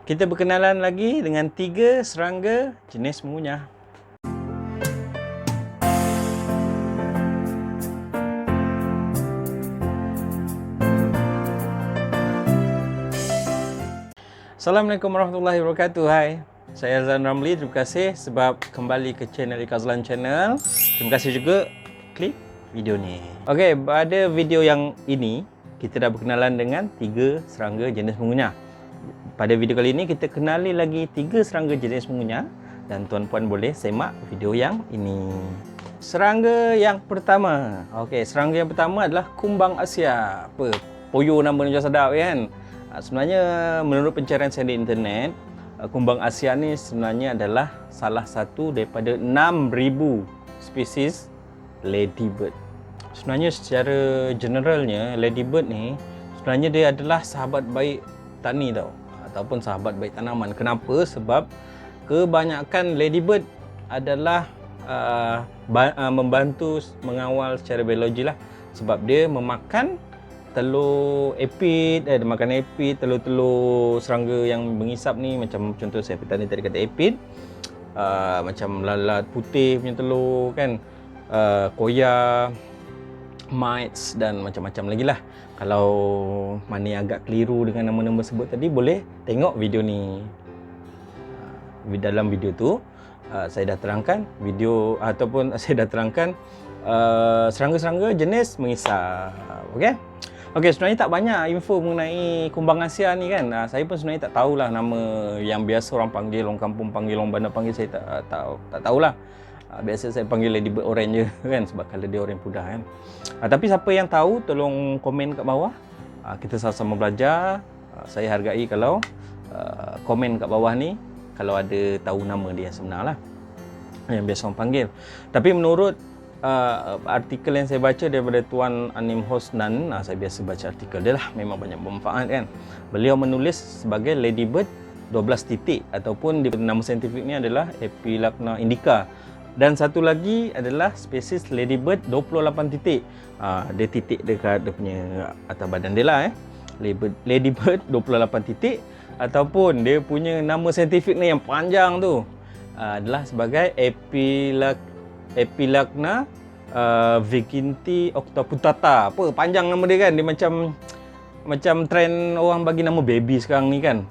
Kita berkenalan lagi dengan 3 serangga jenis mengunyah. Assalamualaikum warahmatullahi wabarakatuh. Hai, saya Azlan Ramli. Terima kasih sebab kembali ke channel Azlan Channel. Terima kasih juga klik video ni. Okey, pada video yang ini kita dah berkenalan dengan 3 serangga jenis mengunyah. Pada video kali ini kita kenali lagi 3 serangga jenis mengunyah dan tuan-puan boleh semak video yang ini. Serangga yang pertama. Okey, serangga yang pertama adalah kumbang Asia. Apa? Poyo nama ni macam sedap kan? Sebenarnya menurut pencarian saya di internet, kumbang Asia ni sebenarnya adalah salah satu daripada 6,000 spesies ladybird. Sebenarnya secara generalnya ladybird ni sebenarnya dia adalah sahabat baik tani tau, ataupun sahabat baik tanaman. Kenapa? Sebab kebanyakan ladybird adalah membantu mengawal secara biologi lah. Sebab dia memakan telur apid, dia makan apid, telur-telur serangga yang mengisap ni, macam contoh saya tadi kata apid, macam lalat putih punya telur kan, koya, mites dan macam-macam lagi lah. Kalau mana yang agak keliru dengan nama-nama sebut tadi, boleh tengok video ni. Dalam video tu saya dah terangkan video ataupun saya dah terangkan serangga-serangga jenis mengisap. Okey, sebenarnya tak banyak info mengenai kumbang Asia ni kan. Saya pun sebenarnya tak tahulah nama yang biasa orang panggil, orang kampung panggil, orang bandar panggil, saya tak tahulah. Biasa saya panggil ladybird orange je kan, sebab colour dia orange pudar kan. Tapi siapa yang tahu tolong komen kat bawah. Kita sama-sama belajar. Saya hargai kalau komen kat bawah ni kalau ada tahu nama dia sebenar lah, yang biasa orang panggil. Tapi menurut artikel yang saya baca daripada Tuan Anim Hosnan, saya biasa baca artikel dia lah, memang banyak bermanfaat kan. Beliau menulis sebagai ladybird 12 titik, ataupun nama saintifik ni adalah Epilacna indica. Dan satu lagi adalah spesies ladybird 28 titik. Dia titik dekat dia punya atas badan dia lah Ladybird 28 titik, ataupun dia punya nama saintifik ni yang panjang tu adalah sebagai Epilacna Viginti octoputata. Apa panjang nama dia kan? Dia macam trend orang bagi nama baby sekarang ni kan.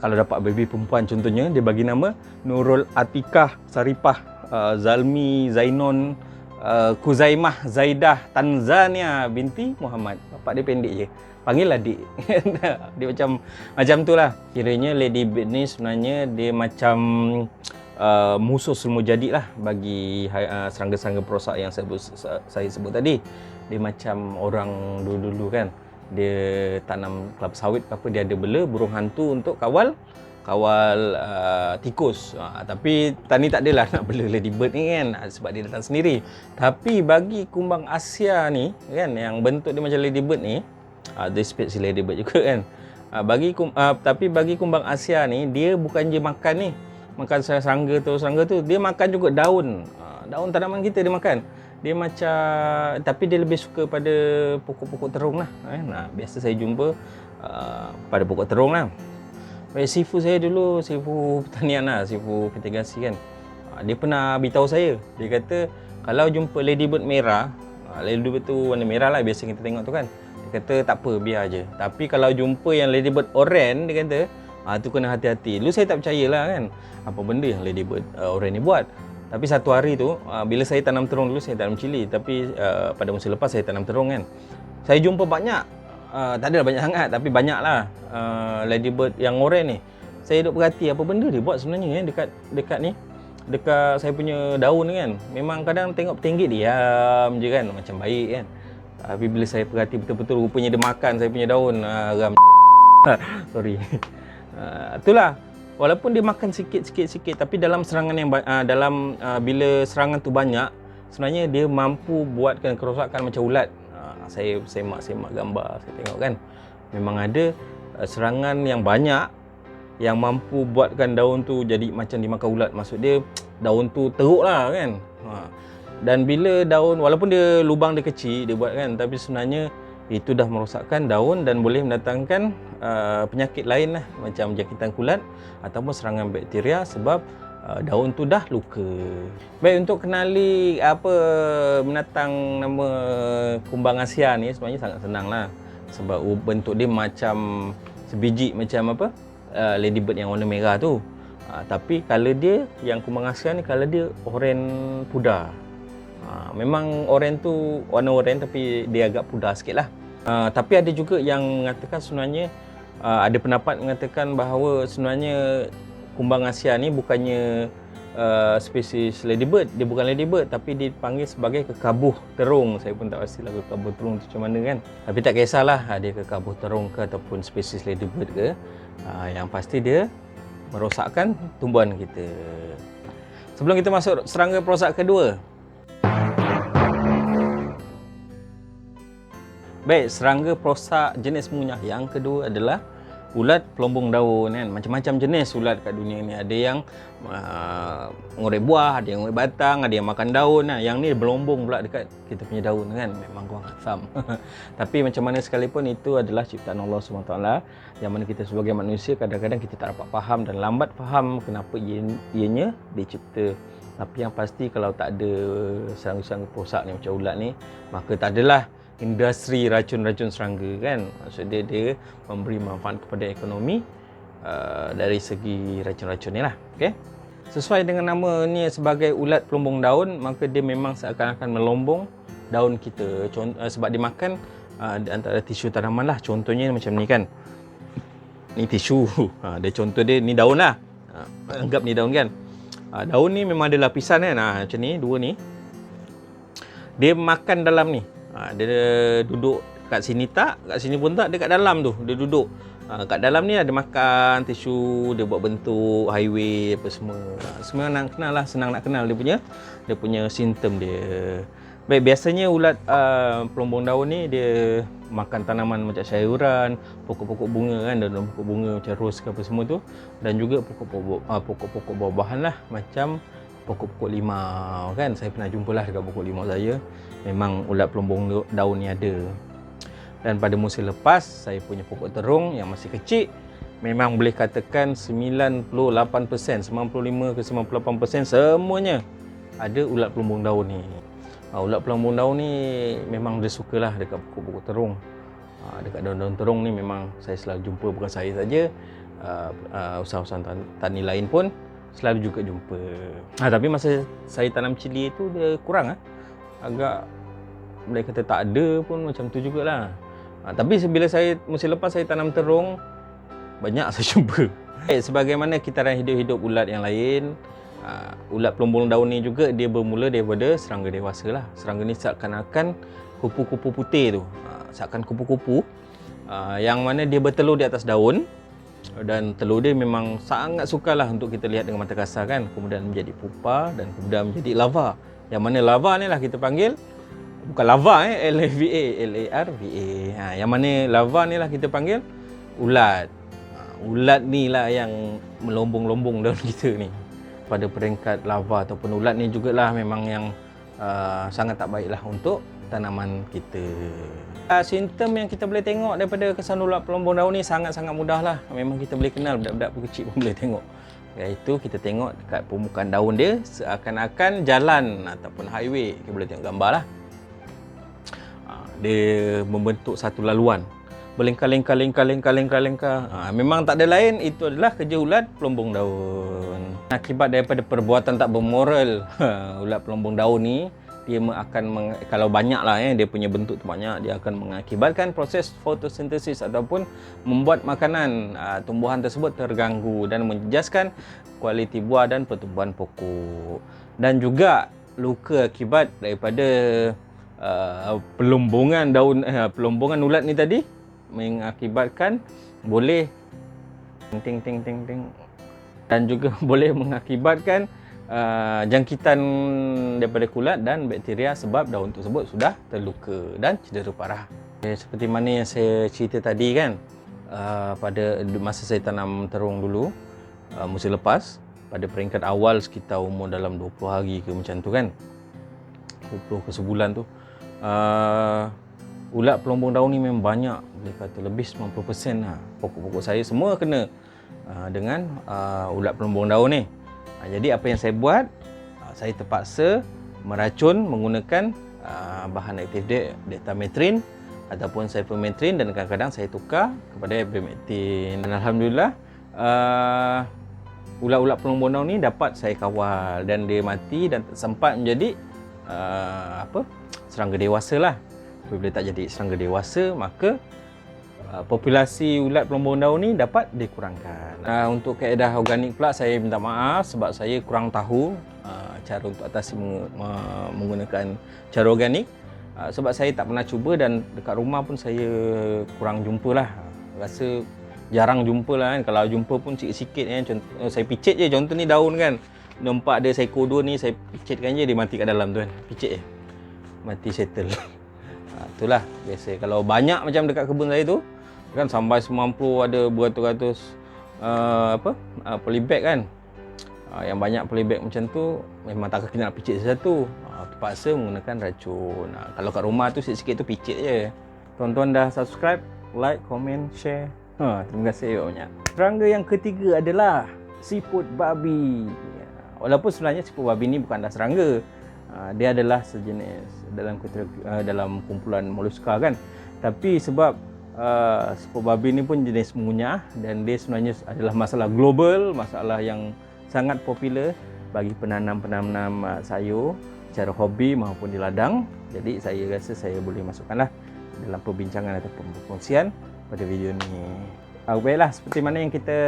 Kalau dapat baby perempuan contohnya, dia bagi nama Nurul Atikah Saripah Zalmi Zainon Kuzaimah Zaidah Tanzania binti Muhammad. Bapak dia pendek je, panggil adik. Dia macam tu lah. Kiranya ladybird ni sebenarnya dia macam musuh semua jadi lah bagi serangga-serangga perosak yang saya sebut tadi. Dia macam orang dulu-dulu kan, dia tanam kelapa sawit apa, dia ada bela burung hantu untuk kawal tikus. Tapi tani tak adalah nak bela ladybird ni kan, sebab dia datang sendiri. Tapi bagi kumbang Asia ni kan, yang bentuk dia macam ladybird ni, dia spesies ladybird juga kan. Tapi bagi kumbang Asia ni, dia bukan je makan ni, makan serangga tu, dia makan juga daun tanaman kita dia makan. Dia macam, tapi dia lebih suka pada pokok-pokok terung lah. Biasa saya jumpa pada pokok terung lah. Sifu saya dulu, sifu pertanian lah, sifu mitigasi kan, dia pernah beritahu saya, dia kata kalau jumpa ladybird merah, ladybird tu warna merah lah biasa kita tengok tu kan, dia kata tak apa, biar je. Tapi kalau jumpa yang ladybird orange, dia kata tu kena hati-hati. Dulu saya tak percayalah kan, apa benda yang ladybird orange ni buat. Tapi satu hari tu, bila saya tanam terung, dulu saya tanam cili, tapi pada musim lepas saya tanam terung kan, saya jumpa banyak, tak adalah banyak sangat, tapi banyak lah ladybird yang orange ni. Saya duduk perhati apa benda dia buat sebenarnya dekat ni, dekat saya punya daun ni kan. Memang kadang tengok petinggit diam je kan, macam baik kan. Tapi bila saya perhati betul-betul, rupanya dia makan saya punya daun. Sorry. Itulah, walaupun dia makan sikit, tapi dalam serangan yang bila serangan tu banyak, sebenarnya dia mampu buatkan kerosakan macam ulat. Saya semak gambar, saya tengok kan, memang ada serangan yang banyak yang mampu buatkan daun tu jadi macam dimakan ulat. Maksud dia daun tu teruk lah kan. Dan bila daun, walaupun dia lubang dia kecil dia buat kan, tapi sebenarnya itu dah merosakkan daun dan boleh mendatangkan penyakit lain lah, macam jangkitan kulat ataupun serangan bakteria sebab daun tu dah luka. Baik, untuk kenali apa menatang nama kumbang Asia ni sebenarnya sangat senang lah, sebab bentuk dia macam sebiji macam apa ladybird yang warna merah tu. Tapi color dia yang kumbang Asia ni color dia oranye pudar. Memang oranye tu warna oranye tapi dia agak pudar sikit lah. Tapi ada juga yang mengatakan sebenarnya ada pendapat mengatakan bahawa sebenarnya kumbang Asia ni bukannya spesies ladybird. Dia bukan ladybird tapi dipanggil sebagai kekabuh terung. Saya pun tak pastilah kekabuh terung tu macam mana kan. Tapi tak kisahlah dia kekabuh terung ke ataupun spesies ladybird ke. Yang pasti dia merosakkan tumbuhan kita. Sebelum kita masuk serangga perosak kedua. Baik, serangga perosak jenis munyah yang kedua adalah ulat pelombong daun kan. Macam-macam jenis ulat kat dunia ni. Ada yang ngorek buah, ada yang ngorek batang, ada yang makan daun. Yang ni berlombong pula dekat kita punya daun kan. Memang kurang faham. Tapi macam mana sekalipun itu adalah ciptaan Allah SWT, yang mana kita sebagai manusia kadang-kadang kita tak dapat faham dan lambat faham kenapa ianya dicipta. Tapi yang pasti kalau tak ada serangga-serangga perosak ni macam ulat ni, maka tak adalah industri racun-racun serangga kan. Maksudnya dia memberi manfaat kepada ekonomi dari segi racun-racun ni lah. Okay? Sesuai dengan nama ni sebagai ulat pelombong daun, maka dia memang seakan-akan melombong daun kita. Sebab dia makan antara tisu tanaman lah. Contohnya macam ni kan. Ni tisu. Dia contoh dia ni daun lah. Anggap ni daun kan. Daun ni memang ada lapisan kan. Macam ni, dua ni. Dia makan dalam ni. Dia duduk kat sini tak, kat sini pun tak, dia kat dalam tu, dia duduk. Kat dalam ni ada makan, tisu, dia buat bentuk highway apa semua. Semua nak kenal lah, senang nak kenal dia punya simptom dia. Baik, biasanya ulat pelombong daun ni dia makan tanaman macam sayuran, pokok-pokok bunga kan, daun pokok bunga macam ros ke apa semua tu, dan juga pokok-pokok buah-buahan lah, macam pokok-pokok limau kan. Saya pernah jumpa lah dekat pokok limau saya. Memang ulat pelombong daun ni ada. Dan pada musim lepas, saya punya pokok terung yang masih kecil, memang boleh katakan 98%, 95 ke 98% semuanya ada ulat pelombong daun ni. Ulat pelombong daun ni memang dia sukalah dekat pokok-pokok terung. Dekat daun-daun terung ni memang saya selalu jumpa, bukan saya saja, usahawan tani lain pun selalu juga jumpa. Tapi masa saya tanam cili tu dia kurang agak boleh kata tak ada pun, macam tu jugalah. Tapi bila saya musim lepas saya tanam terung, banyak saya jumpa. Sebagaimana kitaran hidup-hidup ulat yang lain, ulat pelombong daun ni juga dia bermula daripada serangga dewasa lah. Serangga ni seakan-akan kupu-kupu putih tu, seakan kupu-kupu yang mana dia bertelur di atas daun. Dan telur dia memang sangat sukarlah untuk kita lihat dengan mata kasar kan. Kemudian menjadi pupa dan kemudian menjadi larva. Yang mana larva ni lah kita panggil, bukan larva L-A-V-A, L-A-R-V-A. Yang mana larva ni lah kita panggil ulat. Ulat ni lah yang melombong-lombong daun kita ni. Pada peringkat larva ataupun ulat ni jugalah memang yang sangat tak baiklah untuk tanaman kita. Simptom yang kita boleh tengok daripada kesan ulat pelombong daun ni sangat-sangat mudah lah. Memang kita boleh kenal, budak-budak kecil pun boleh tengok. Iaitu kita tengok dekat permukaan daun dia seakan-akan jalan ataupun highway. Kita boleh tengok gambar lah. Dia membentuk satu laluan, berlingkar-lingkar. Memang tak ada lain, itu adalah kerja ulat pelombong daun. Akibat daripada perbuatan tak bermoral ulat pelombong daun ni, dia akan kalau banyak lah dia punya bentuk tu banyak, dia akan mengakibatkan proses fotosintesis ataupun membuat makanan tumbuhan tersebut terganggu dan menjejaskan kualiti buah dan pertumbuhan pokok. Dan juga luka akibat daripada pelombongan daun pelombongan ulat ni tadi mengakibatkan boleh ting dan juga boleh mengakibatkan jangkitan daripada kulat dan bakteria sebab daun tersebut sudah terluka dan cedera parah. Seperti mana yang saya cerita tadi kan, pada masa saya tanam terung dulu musim lepas, pada peringkat awal sekitar umur dalam 20 hari ke macam tu kan, 20 ke sebulan tu, ulat pelombong daun ni memang banyak, boleh kata lebih 90% lah. Pokok-pokok saya semua kena dengan ulat pelombong daun ni. Jadi apa yang saya buat, saya terpaksa meracun menggunakan bahan aktif dia, dexametrin ataupun cypermethrin, dan kadang-kadang saya tukar kepada ivermectin. Dan alhamdulillah ulat-ulat pelombong daun ni dapat saya kawal dan dia mati dan sempat menjadi serangga dewasa lah. Apabila tak jadi serangga dewasa, maka populasi ulat pelombong daun ni dapat dikurangkan. Untuk kaedah organik pula, saya minta maaf sebab saya kurang tahu cara untuk atasi menggunakan cara organik. Sebab saya tak pernah cuba dan dekat rumah pun saya kurang jumpa lah. Rasa jarang jumpa lah kan. Kalau jumpa pun sikit-sikit kan. Saya picit je, contoh ni daun kan. Nampak ada seekor dua ni, saya picitkan je, dia mati kat dalam tu kan. Picit je, mati settle. Itulah biasa. Kalau banyak macam dekat kebun saya tu kan, sampai semampu ada beratus-ratus polybag kan. Yang banyak polybag macam tu memang tak kena nak picit satu. Terpaksa menggunakan racun. Kalau kat rumah tu sikit-sikit tu picit je. Tuan-tuan dah subscribe, like, komen, share. Terima kasih banyak. Serangga yang ketiga adalah siput babi. Walaupun sebenarnya siput babi ni bukanlah serangga. Dia adalah sejenis dalam kumpulan moluska kan. Tapi sebab siput babi ni pun jenis mengunyah dan dia sebenarnya adalah masalah global, masalah yang sangat popular bagi penanam-penanam sayur secara hobi maupun di ladang. Jadi saya rasa saya boleh masukkanlah dalam perbincangan ataupun perkongsian pada video ni. Baiklah, seperti mana yang kita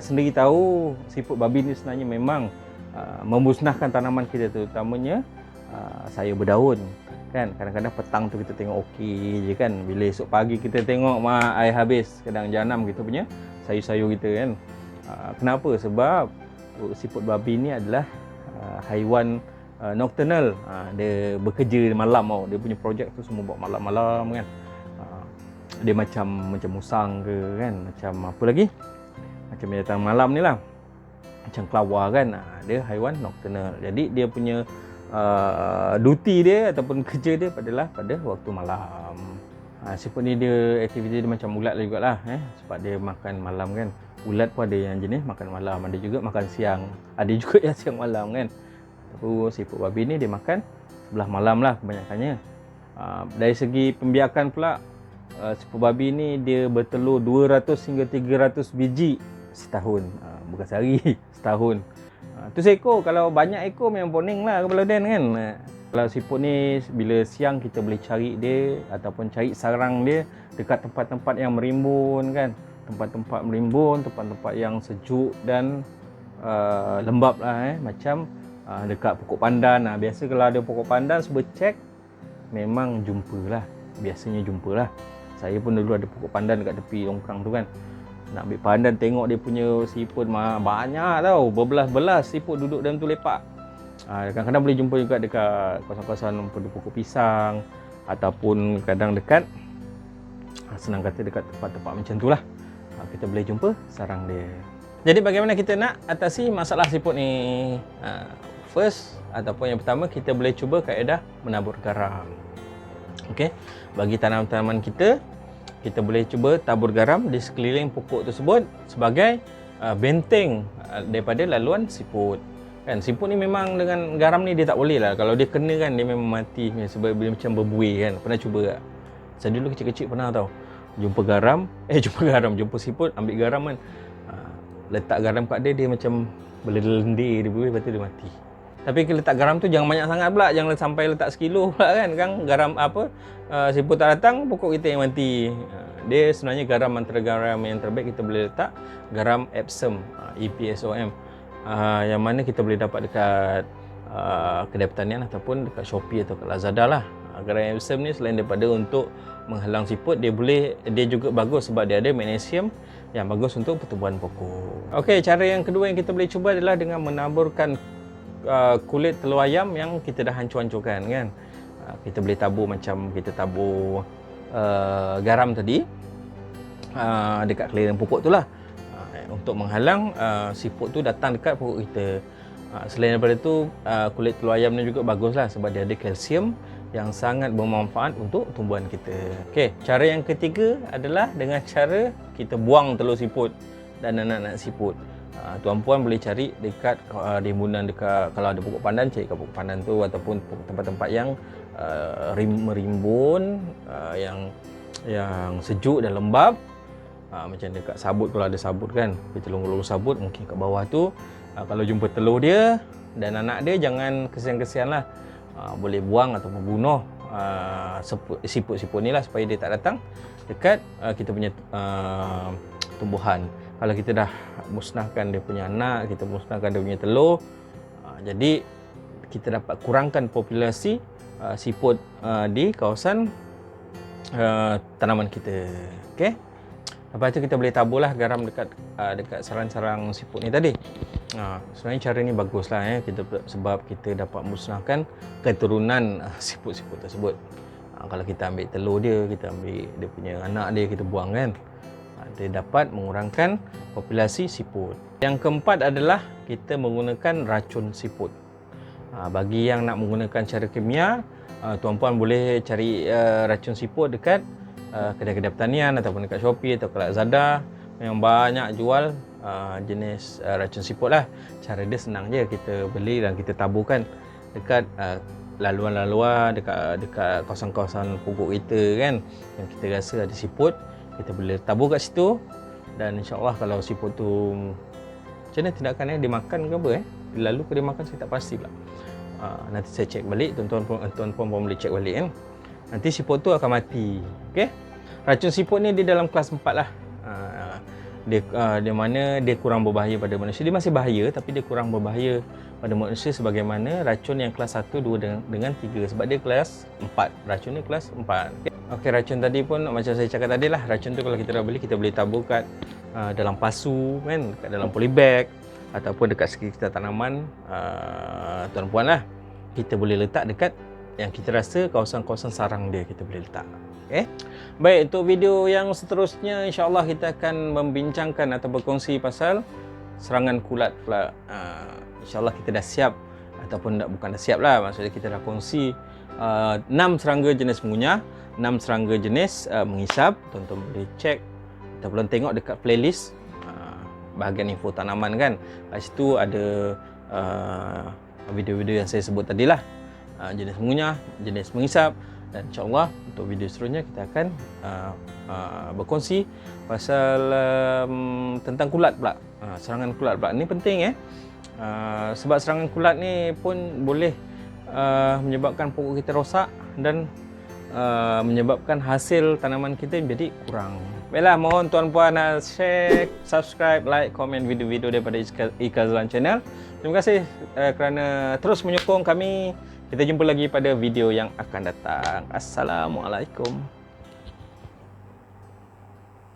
sendiri tahu, siput babi ni sebenarnya memang memusnahkan tanaman kita, terutamanya sayur berdaun kan. Kadang-kadang petang tu kita tengok okey je kan, bila esok pagi kita tengok air habis, kadang janam kita punya sayur-sayur kita kan. Kenapa? Sebab siput babi ni adalah haiwan nocturnal. Dia bekerja malam tau. Dia punya projek tu semua buat malam-malam kan. Dia macam musang ke kan, macam apa lagi, macam binatang malam ni lah, macam kelawar kan. Dia haiwan nocturnal. Jadi dia punya duty dia ataupun kerja dia adalah pada waktu malam. Siput ni dia aktiviti dia macam ulat jugalah sebab dia makan malam kan. Ulat pun ada yang jenis makan malam, ada juga makan siang, ada juga yang siang malam kan. Tapi siput babi ni dia makan sebelah malam lah kebanyakannya. Dari segi pembiakan pula, siput babi ni dia bertelur 200 hingga 300 biji setahun. Bukan sehari, setahun. Tu seekor. Kalau banyak ekor memang poning lah kepala den kan. Kalau siput ni bila siang kita boleh cari dia ataupun cari sarang dia dekat tempat-tempat yang merimbun kan. Tempat-tempat merimbun, tempat-tempat yang sejuk dan lembap lah macam dekat pokok pandan. Biasa kalau ada pokok pandan cuba cek, memang jumpalah. Biasanya jumpalah. Saya pun dulu ada pokok pandan dekat tepi longkang tu kan. Nak ambil pandan tengok dia punya siput banyak tau, berbelas-belas siput duduk dalam tu lepak. Kadang-kadang boleh jumpa juga dekat kawasan-kawasan pokok pisang ataupun kadang dekat, senang kata dekat tempat-tempat macam tu lah, kita boleh jumpa sarang dia. Jadi bagaimana kita nak atasi masalah siput ni? First ataupun yang pertama, kita boleh cuba kaedah menabur garam. Okey, bagi tanaman-tanaman kita boleh cuba tabur garam di sekeliling pokok tersebut sebagai benteng daripada laluan siput. Kan siput ni memang dengan garam ni dia tak boleh lah. Kalau dia kena kan dia memang mati sebab dia macam berbuih kan. Pernah cuba tak? Saya dulu kecil-kecil pernah tau. Jumpa siput, ambil garam kan. Letak garam kat dia macam berlendir, dia berbuih, lepas tu dia mati. Tapi kalau letak garam tu jangan banyak sangat pula, jangan sampai letak sekilo pula kan. Garam siput tak datang, pokok kita yang mati. Dia sebenarnya garam, antara garam yang terbaik kita boleh letak garam Epsom, EPSOM, yang mana kita boleh dapat dekat kedai pertanian ataupun dekat Shopee atau kat Lazada lah. Garam Epsom ni selain daripada untuk menghalang siput, dia juga bagus sebab dia ada magnesium yang bagus untuk pertumbuhan pokok. Okey, cara yang kedua yang kita boleh cuba adalah dengan menaburkan kulit telur ayam yang kita dah hancur-hancurkan kan. Kita boleh tabur macam kita tabur garam tadi dekat keliling pokok tu lah, untuk menghalang siput tu datang dekat pokok kita. Selain daripada tu, kulit telur ayam ni juga bagus lah sebab dia ada kalsium yang sangat bermanfaat untuk tumbuhan kita. Okey, cara yang ketiga adalah dengan cara kita buang telur siput dan anak-anak siput. Tuan-puan boleh cari dekat rimbunan, dekat kalau ada pokok pandan, cari kat pokok pandan tu, ataupun tempat-tempat yang merimbun, yang sejuk dan lembab. Macam dekat sabut, kalau ada sabut kan, kita longgar-longgar sabut, mungkin kat bawah tu. Kalau jumpa telur dia dan anak dia, jangan kesian-kesian lah. Boleh buang ataupun bunuh siput-siput ni lah, supaya dia tak datang dekat kita punya tumbuhan. Kalau kita dah musnahkan dia punya anak, kita musnahkan dia punya telur, jadi kita dapat kurangkan populasi siput di kawasan tanaman kita. Okey. Lepas tu kita boleh taburlah garam dekat sarang-sarang siput ni tadi. Sebenarnya cara ni baguslah kita, sebab kita dapat musnahkan keturunan siput-siput tersebut. Kalau kita ambil telur dia, kita ambil dia punya anak dia, kita buang kan, dia dapat mengurangkan populasi siput. Yang keempat adalah kita menggunakan racun siput. Bagi yang nak menggunakan cara kimia, tuan-puan boleh cari racun siput dekat kedai-kedai pertanian ataupun dekat Shopee atau Lazada. Memang banyak jual jenis racun siput lah. Cara dia senang je, kita beli dan kita taburkan dekat laluan-laluan, dekat kawasan-kawasan pokok kita kan, yang kita rasa ada siput, kita boleh tabur kat situ. Dan insya-Allah kalau siput tu macam mana tindakannya, dia makan ke apa lalu ke dia makan, saya tak pasti pula. Nanti saya cek balik, tuan-tuan pun boleh cek balik kan. Nanti siput tu akan mati. Okey. Racun siput ni dia dalam kelas 4 lah. Dia mana dia kurang berbahaya pada manusia. Dia masih bahaya, tapi dia kurang berbahaya pada manusia sebagaimana racun yang kelas 1, 2 dengan 3, sebab dia kelas 4. Racun ni kelas 4. Okey, racun tadi pun macam saya cakap tadi lah, racun tu kalau kita dah beli, kita boleh tabur kat dalam pasu kan, dekat dalam polybag ataupun dekat sekitar tanaman tuan-puan lah. Kita boleh letak dekat yang kita rasa kawasan-kawasan sarang dia, kita boleh letak. Okay. Baik, untuk video yang seterusnya insya-Allah kita akan membincangkan atau berkongsi pasal serangan kulat pula. InsyaAllah kita dah siap, ataupun bukan dah siap lah, maksudnya kita dah kongsi 6 serangga jenis mengunyah, 6 serangga jenis mengisap. Tuan-tuan boleh cek ataupun tengok dekat playlist bahagian info tanaman kan. Kat situ ada video-video yang saya sebut tadi lah, jenis mengunyah, jenis mengisap. Dan insyaAllah untuk video seterusnya kita akan berkongsi pasal tentang kulat pula, serangan kulat pula. Ini penting sebab serangan kulat ni pun boleh menyebabkan pokok kita rosak dan menyebabkan hasil tanaman kita jadi kurang. Baiklah, mohon tuan-puan share, subscribe, like, komen video-video daripada Ikazlan Channel. Terima kasih kerana terus menyokong kami. Kita jumpa lagi pada video yang akan datang. Assalamualaikum.